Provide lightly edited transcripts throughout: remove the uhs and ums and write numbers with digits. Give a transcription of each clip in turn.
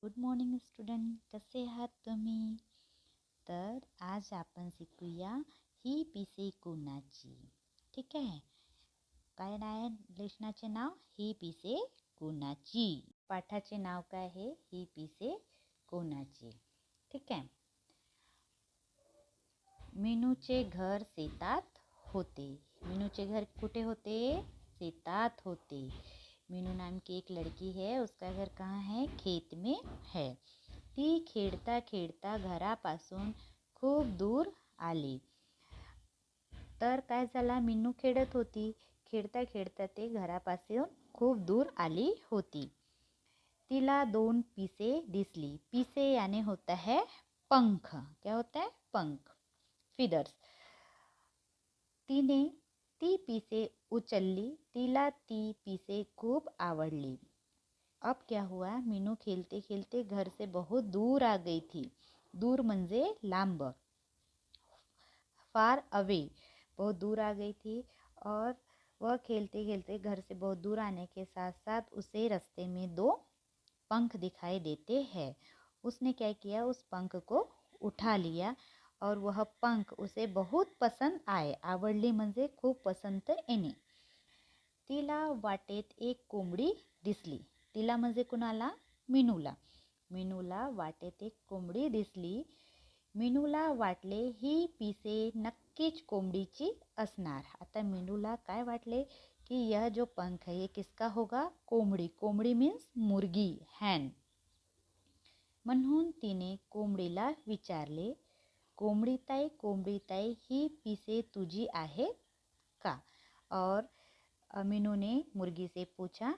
Good morning student, कसे आहात तुम्ही? तर आज आपण शिकूया ही पिसे कोणाची. ठीक आहे. काय आहे लेसनाचे नाव? ही पिसे कोणाची. पाठाचे नाव काय आहे? ही पिसे कोणाची. ठीक आहे. मीनूचे घर शेतात होते. मीनूचे घर कुठे होते? शेतात होते. मीनू नाम की एक लड़की है, उसका घर कहाँ है? खेत में है. ती खेळता खेळता घरापासून खूप दूर आली. तर काय झाला? मीनू खेळत होती. खेळता खेळता ते घरापासून खूप दूर आली होती. तिला 2 पिसे दिसली. पिसे यानी होता है पंख. क्या होता है? पंख, फिदर्स. तिने ती पिसे उचलली. तिला ती पिसे खूप आवडली. अब क्या हुआ? मीनू खेलते खेलते घर से बहुत दूर आ गई थी. दूर म्हणजे लांब, फार अवे, बहुत दूर आ गई थी. और वह खेलते खेलते घर से बहुत दूर आने के साथ साथ उसे रास्ते में 2 पंख दिखाई देते हैं. उसने क्या किया? उस पंख को उठा लिया और वह पंख उसे बहुत पसंद आए. आवडली म्हणजे खूप पसंत येणे. तिला वाटेत एक कोंबडी दिसली. तिला म्हणजे कुणाला? मीनूला. मीनूला वाटेत एक कोंबडी दिसली. मीनूला वाटले ही पिसे नक्कीच कोंबडीची असणार. आता मीनूला काय वाटले कि यह जो पंख है ये किसका होगा? कोंबडी. कोंबडी मीन्स मुर्गी, हैन. म्हणून तिने कोंबडीला विचारले, कोंबडीताई ही पिसे तुझी आहे का? और मीनू ने मुर्गी से पूछा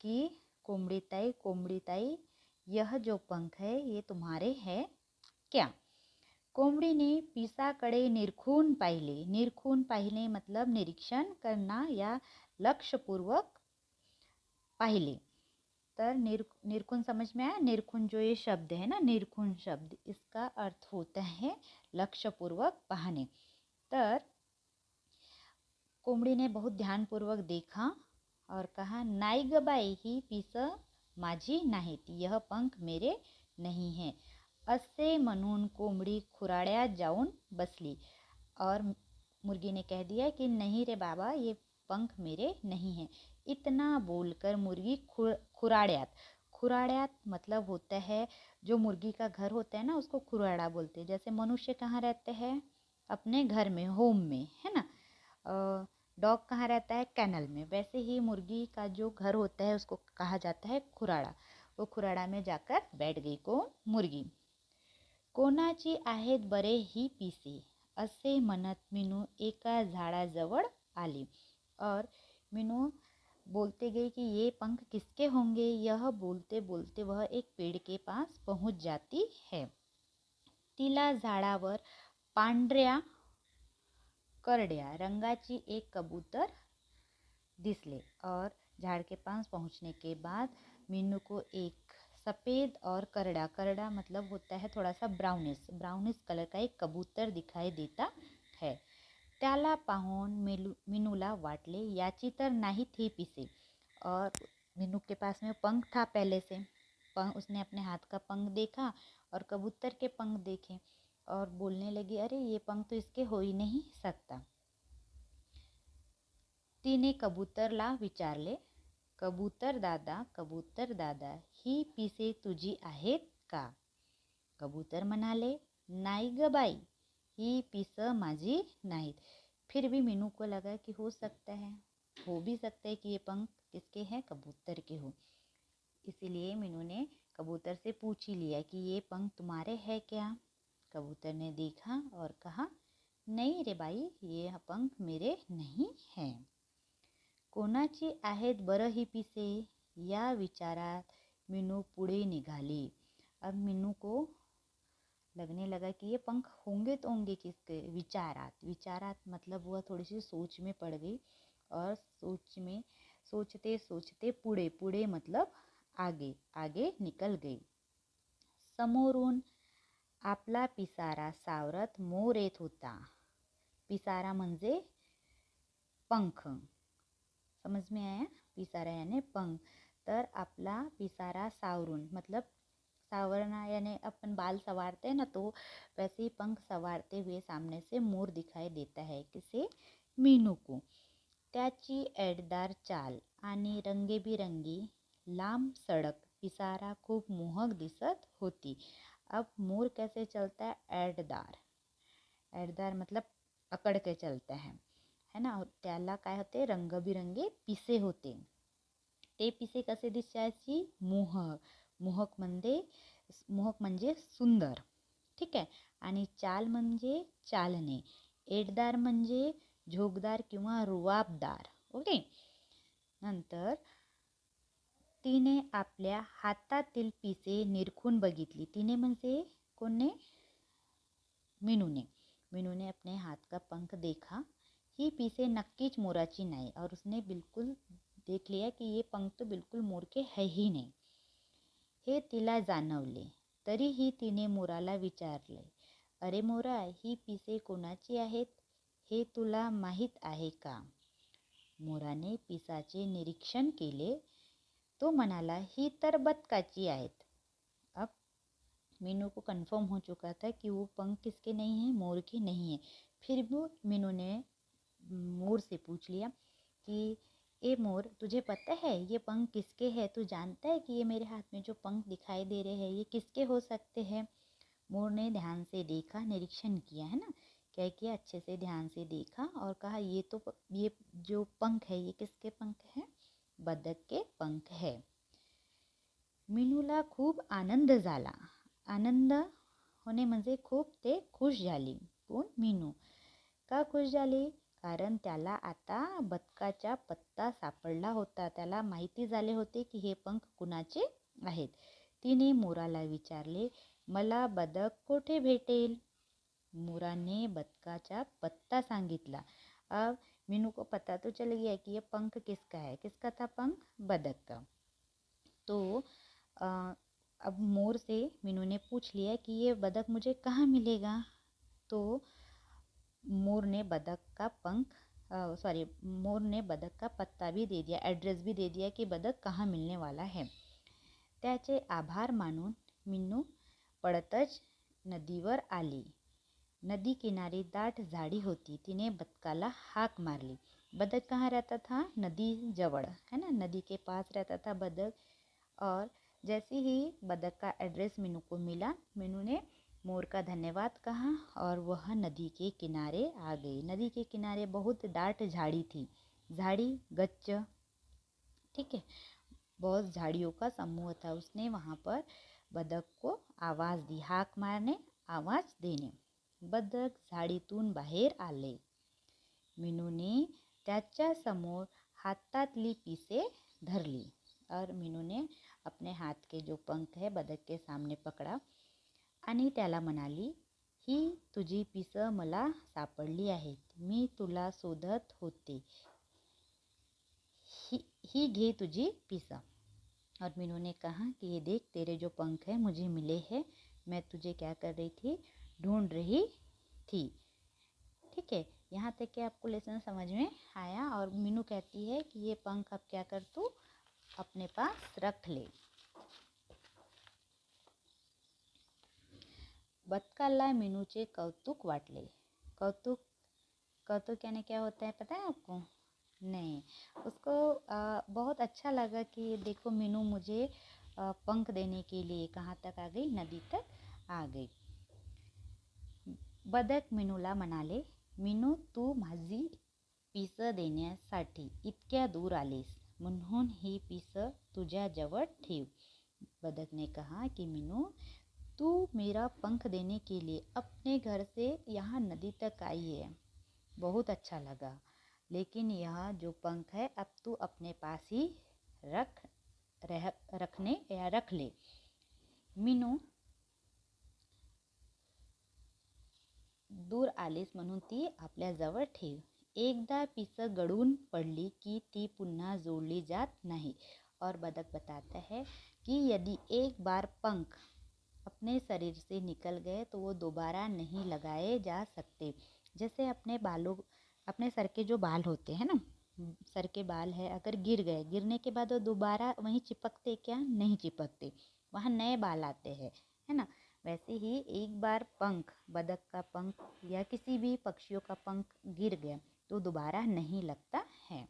कि कोंबडीताई यह जो पंख है ये तुम्हारे है क्या? कोंबडीने पिसाकडे निरखून पाहिले. निरखून पाहिले मतलब निरीक्षण करना या लक्षपूर्वक पाहिले. तर निरखून समझ में आया? निरखून जो ये शब्द है ना, निरखून शब्द, इसका अर्थ होता है लक्षपूर्वक पाहणे. तर कोंबडी ने बहुत ध्यानपूर्वक देखा और कहा, नाही ग बाई, ही पिस माझी नाहीत. यह पंख मेरे नहीं है. असे म्हणून कोंबडी खुराड्यात जाऊन बसली. और मुर्गी ने कह दिया कि नहीं रे बाबा, ये पंख मेरे नहीं है. इतना बोलकर मुर्गी खुराड्यात. खुराड्यात मतलब होता है जो मुर्गी का घर होता है ना, उसको खुराड़ा बोलते हैं. जैसे मनुष्य कहाँ रहते हैं? अपने घर में, होम में, है ना. डॉग कहाँ रहता है? कैनल में. वैसे ही मुर्गी का जो घर होता है उसको कहा जाता है खुराड़ा. वो खुराड़ा में जाकर बैठ गई मुर्गी. कोणाची आहेत बरे ही पिसे, असे म्हणत मीनू एका झाडाजवळ आली. और मीनू बोलते गई कि ये पंख किसके होंगे. यह बोलते बोलते वह एक पेड़ के पास पहुंच जाती है. तिला झाडावर पांढऱ्या करड्या रंगाची एक कबूतर दिसले. और झाड़ के पास पहुंचने के बाद मीनू को एक सफ़ेद और करड़ा मतलब होता है थोड़ा सा ब्राउनिश कलर का एक कबूतर दिखाई देता है. त्याला पाहून मीनूला वाटले याची तर नाहीत ही पिसे. और मीनू के पास में पंख था पहले से. उसने अपने हाथ का पंख देखा और कबूतर के पंख देखे और बोलने लगी, अरे ये पंख तो इसके हो ही नहीं सकता. तिने कबूतरला विचारले, कबूतर दादा, ही पिसे तुझी आहेत का? कबूतर म्हणाले, नाही ग बाई, ही पिस माझी नाहीत. फिर भी मीनू को लगा कि हो भी सकता है कि ये पंख किसके हैं? कबूतर के हो. इसीलिए मीनू ने कबूतर से पूछ ही लिया कि ये पंख तुम्हारे है क्या? कबूतर ने देखा और कहा, नहीं रे बाई, ये पंख मेरे नहीं है. कोणाची आहेत बरं ही पिसे, या विचारात मीनू पुढे निघाली. अब मीनू को लगने लगा कि ये पंख होंगे तो होंगे किसके. विचारात मतलब वह थोड़ी सी सोच में पड़ गई. और सोचते सोचते पुढे मतलब आगे निकल गई. समोरून आपला पिसारा सावरत मोर येत होता. पिसारा म्हणजे पंख. समझ में आया? पिसारा यानी पंख. तर आपला पिसारा सावरून मतलब सावरना यानी अपन बाल संवारते हैं ना, तो वैसे ही पंख संवारते हुए सामने से मोर दिखाई देता है। किसे? मीनू को। त्याची ऐडदार चाल आणि रंगेबिरंगी लांब सडक पिसारा खूप मोहक दिसत होती। अब मोर कैसे चलता है? ऐडदार। ऐडदार मतलब अकड़ के चलता है ना. त्याला काय होते? रंगबिरंगे पिसे होते. ते पिसे कसे दिसायची? मोहक. मोहक म्हणजे सुंदर. ठीक आहे. आणि चाल म्हणजे चालणे. एडदार म्हणजे झोगदार किंवा रुबाबदार. ओके. नंतर तिने आपल्या हातातील पिसे निरखून बघितली. तिने म्हणजे कोणने? मीनूने. मीनूने अपने हाथ का पंख देखा. ही पिसे नक्कीच मोराची नाही. और उसने बिल्कुल देख लिया कि ये पंख तो बिल्कुल मोर के है ही नाही. हे तिला जाणवले. तरीही तिने मोराला विचारले, अरे मोरा, ही पिसे कोणाची आहेत? हे तुला माहीत आहे का? मोराने पिसाचे निरीक्षण केले. तो म्हणाला, ही तर बदकाची आहेत. अब मीनू को कंफर्म हो चुका था कि वो पंख किसके नहीं है? मोर के नहीं है. फिर भी मीनू ने मोर से पूछ लिया कि ए मोर, तुझे पता है ये पंख किसके हैं? तू जानता है कि ये मेरे हाथ में जो पंख दिखाई दे रहे हैं ये किसके हो सकते हैं? मोर ने ध्यान से देखा, निरीक्षण किया, है ना. क्या किया? अच्छे से ध्यान से देखा और कहा ये जो पंख है ये किसके पंख हैं? बदक के पंख है. मीनूला खूप आनंद झाला. आनंद होणे म्हणजे खूप ते खुश झाली. कोण? मीनू. का खुश झाली? कारण त्याला आता बदकाचा पत्ता सापडला होता. त्याला माहिती झाले होते की हे पंख कुणाचे आहेत. तिने मोराला विचारले, मला बदक कोठे भेटेल? मोराने बदकाचा पत्ता सांगितला. अब मीनू को पता तो चल गया कि ये पंख किसका है. किसका था पंख? बदक का. तो अब मोर से मीनू ने पूछ लिया कि ये बदक मुझे कहाँ मिलेगा. तो मोर ने बदक का पत्ता भी दे दिया, एड्रेस भी दे दिया कि बदक कहाँ मिलने वाला है. त्याचे आभार मानून मीनू पळतच नदीवर आली. नदी किनारी दाट झाडी होती. तिने बदकाला हाक मारली. बदक कहाँ रहता था? नदी जवळ, है ना. नदी के पास रहता था बदक. और जैसे ही बदक का एड्रेस मीनू को मिला, मीनू ने मोर का धन्यवाद कहा और वह नदी के किनारे आ गई. नदी के किनारे बहुत दाट झाड़ी थी. झाड़ी गच्च, ठीक है, बहुत झाड़ियों का समूह था. उसने वहाँ पर बदक को आवाज़ दी. हाक मारने, आवाज़ देणे. बदक झाडीतून बाहेर आले. मीनूने त्याच्या समोर हातातली पिसे धरली. और मीनू ने अपने हाथ के जो पंख है बदक के सामने पकड़ा आणि त्याला म्हणाली, ही तुझी पिसं मला सापडली आहेत. मी तुला शोधत होते. ही घे तुझी पिसं. और मीनू ने कहा कि ये देख, तेरे जो पंख हैं मुझे मिले हैं. मैं तुझे क्या कर रही थी? ढूंढ रही थी. ठीक है. यहाँ तक कि आपको लेसन समझ में आया. और मीनू कहती है कि ये पंख अब क्या कर, तू अपने पास रख ले. बदकाला मीनूचे कौतुक वाटले. कौतुक यानी क्या होता है पता है आपको? नहीं. उसको बहुत अच्छा लगा कि देखो मीनू मुझे पंख देने के लिए कहाँ तक आ गई? नदी तक आ गई. बदक मीनूला म्हणाले, मीनू, तू माझी पिसं देण्यासाठी इतक्या दूर आलीस म्हणून ही पिसं तुझ्याजवळ ठेव. बदक ने कहा कि मीनू, तू मेरा पंख देने के लिए अपने घर से यहाँ नदी तक आई है. बहुत अच्छा लगा. लेकिन यह जो पंख है अब तू अपने पास ही रख ले. मीनू दूर आलीस म्हणून ती आपल्याजवळ ठेव. एकदा पिसं गळून पडली की ती पुन्हा जोडली जात नाही. और बदक बताता है कि यदि एक बार पंख अपने शरीर से निकल गए तो वो दोबारा नहीं लगाए जा सकते. जैसे अपने सर के जो बाल होते हैं ना, सर के बाल है, अगर गिर गए, गिरने के बाद वो दोबारा वहीं चिपकते क्या? नहीं चिपकते. वहाँ नए बाल आते हैं, है ना। वैसे ही एक बार पंख, बतख का पंख या किसी भी पक्षियों का पंख गिर गया तो दोबारा नहीं लगता है.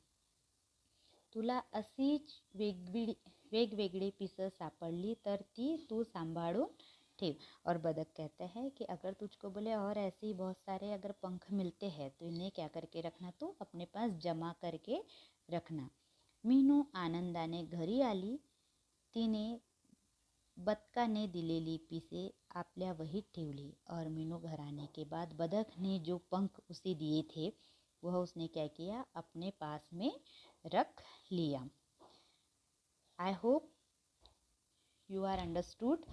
तुला अशीच वेगवेगळी पिसं सापडली तर ती तू सांभाळून ठेव. और बतख कहता है कि अगर तुझको बोले और ऐसे ही बहुत सारे अगर पंख मिलते हैं तो इन्हें क्या करके रखना, तू अपने पास जमा करके रखना. मीनू आनंदाने घरी आली. तिने बतकाने दिलेली पिसे आपल्या वहीत ठेवली. और मीनू घर आने के बाद बतख ने जो पंख उसे दिए थे वह उसने क्या किया, अपने पास में रख लिया. I hope you are understood.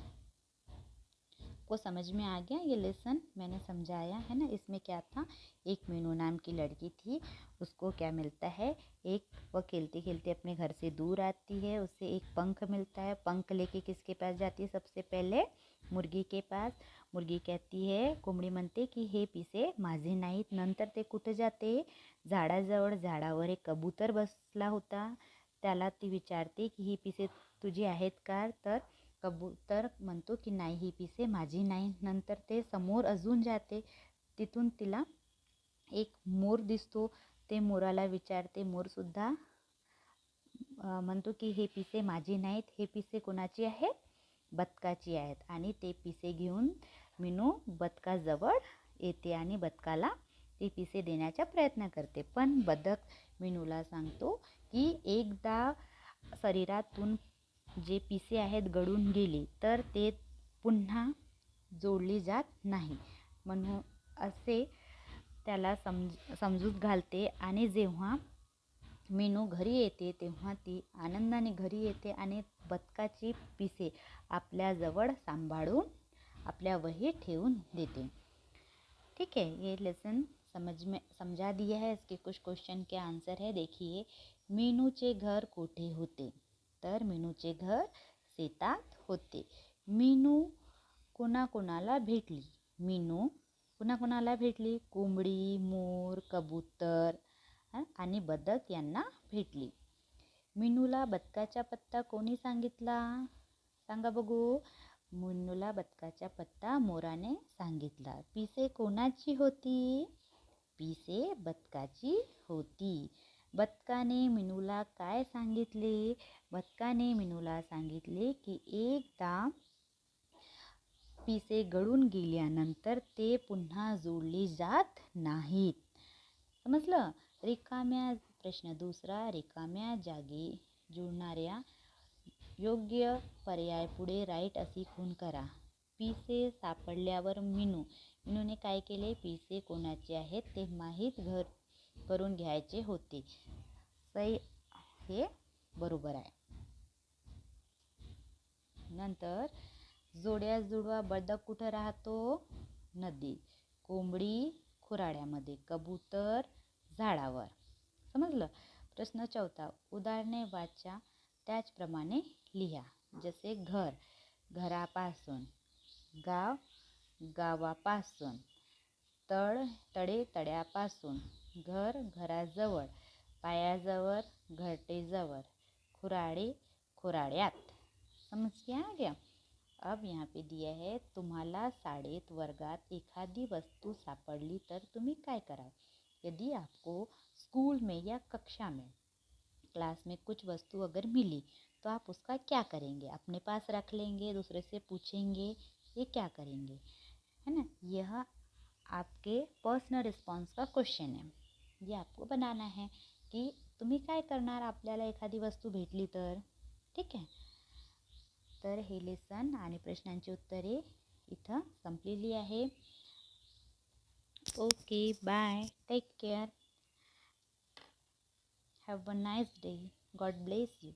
को समझ में आ गया ये लेसन मैंने समझाया है ना. इसमें क्या था, एक मीनू नाम की लड़की थी, उसको क्या मिलता है, एक वह खेलते खेलते अपने घर से दूर आती है, उसे एक पंख मिलता है. पंख लेके किसके पास जाती है, सबसे पहले मुर्गी के पास. मुर्गी कहती है, कोंबडी म्हणते की हे पिसे माझे नाहीत. नंतर ते कुठे जाते, झाडाजवळ. झाडावर एक कबूतर बसला होता, त्याला ती विचारते की ही पिसे तुझी आहेत का. तर कबूतर म्हणतो की नाही, ही पिसे माझी नाही. नंतर ते समोर अजून जाते, तिथून तिला एक मोर दिसतो. ते मोराला विचारते, मोरसुद्धा म्हणतो की हे पिसे माझी नाहीत, हे पिसे कोणाची आहेत, बतकाची आहेत. आणि ते पिसे घेऊन मीनू बतकाजवळ येते आणि बतकाला ते पिसे देण्याचा प्रयत्न करते. पण बदक मीनूला सांगतो की एकदा शरीरातून जे पिसे आहेत गळून गेली तर ते पुन्हा जोडली जात नाही, म्हणून असे त्याला समजूत घालते. आणि जेव्हा मीनू घरी येते तेव्हा ती आनंदाने घरी येते आणि बतकाची पिसे आपल्याजवळ सांभाळून आपल्या वहीत ठेवून देते. ठीक है, ये लेसन समझा दिया है. इसके कुछ क्वेश्चन के आंसर है. देखिए, मीनूचे घर कोठे होते, तर मीनूचे घर शेतात होते. मीनू कोणाकोणाला भेटली, मीनू कोणाकोणाला भेटली, कोंबडी, मोर, कबूतर आणि बदक यांना भेटली. मीनूला बदकाचा पत्ता कोणी सांगितला, सांगा बघू. मीनूला बदकाचा पत्ता मोराने सांगितला. पिसे कोणाची होती, पिसे बदकाची होती. बदकाने मीनूला काय सांगितले, बदकाने मीनूला सांगितले की एकदा पिसे गळून गेल्यानंतर ते पुन्हा जोडली जात नाहीत. समजलं. रिकाम्या प्रश्न दुसरा, रिकाम्या जागी जुळणाऱ्या योग्य पर्याय पुढे राईट अशी खूण करा. पिसे सापडल्यावर मीनूने काय केले, पिसे कोणाचे आहेत ते माहीत करून घ्यायचे होते. सही, हे बरोबर आहे. नंतर जोड्या जुडवा. बदक कुठं राहतो, नदीत. कोंबडी खुराड्यामध्ये. कबूतर झाडावर. समजलं. प्रश्न चौथा, उदाहरणे वाचा, त्याचप्रमाणे लिहा. जसे घर, घरापासून. गाव, गावापासून. तळ, तडे, तड्यापासून. घर, घराजवळ. पायाजवळ, घरटेजवळ. खुराडे, खुराड्यात. समझ गया. अब यहाँ पे दिया है, तुम्हाला शाळेत वर्गात एखादी वस्तू सापडली तर तुम्ही काय कराल. यदि आपको स्कूल में या कक्षा में, क्लास में कुछ वस्तु अगर मिली तो आप उसका क्या करेंगे, अपने पास रख लेंगे, दूसरे से पूछेंगे, ये क्या करेंगे, है ना. यह आपके पर्सनल रिस्पॉन्स का क्वेश्चन है. ये आपको बनाना है की तुम्ही काय करणार आपल्याला एखादी वस्तू भेटली तर. ठीक आहे. तर हे लेसन आणि प्रश्नांची उत्तरे इथं संपलेली आहे. Okay, bye, take care, have a nice day, God bless you.